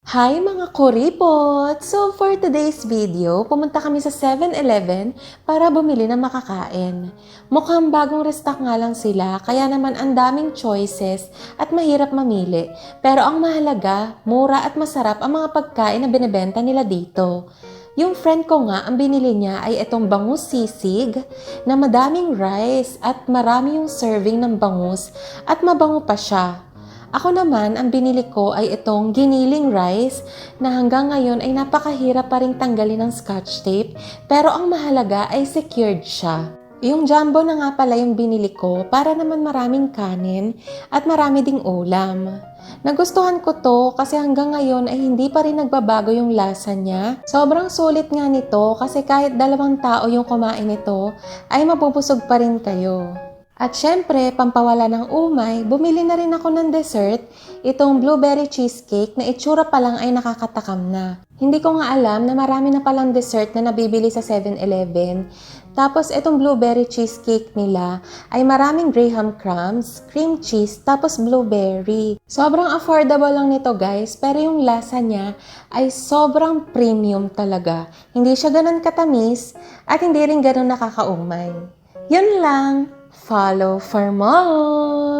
Hi mga kuripot! So for today's video, pumunta kami sa 7-Eleven para bumili ng makakain. Mukhang bagong restock nga lang sila, kaya naman ang daming choices at mahirap mamili. Pero ang mahalaga, mura at masarap ang mga pagkain na binebenta nila dito. Yung friend ko nga, ang binili niya ay itong bangus sisig na madaming rice at marami yung serving ng bangus at mabango pa siya. Ako naman, ang binili ko ay itong giniling rice na hanggang ngayon ay napakahirap pa ring tanggalin ng scotch tape, pero ang mahalaga ay secured siya. Yung jumbo na nga pala yung binili ko para naman maraming kanin at marami ding ulam. Nagustuhan ko to kasi hanggang ngayon ay hindi pa rin nagbabago yung lasa niya. Sobrang sulit nga nito kasi kahit 2 tao yung kumain nito ay mabubusog pa rin kayo. At syempre, pampawala ng umay, bumili na rin ako ng dessert, itong blueberry cheesecake na itsura pa lang ay nakakatakam na. Hindi ko nga alam na marami na palang dessert na nabibili sa 7-Eleven. Tapos itong blueberry cheesecake nila ay maraming graham crumbs, cream cheese, tapos blueberry. Sobrang affordable lang nito guys, pero yung lasa niya ay sobrang premium talaga. Hindi siya ganun katamis at hindi rin ganun nakakaumay. Yun lang! Follow for more!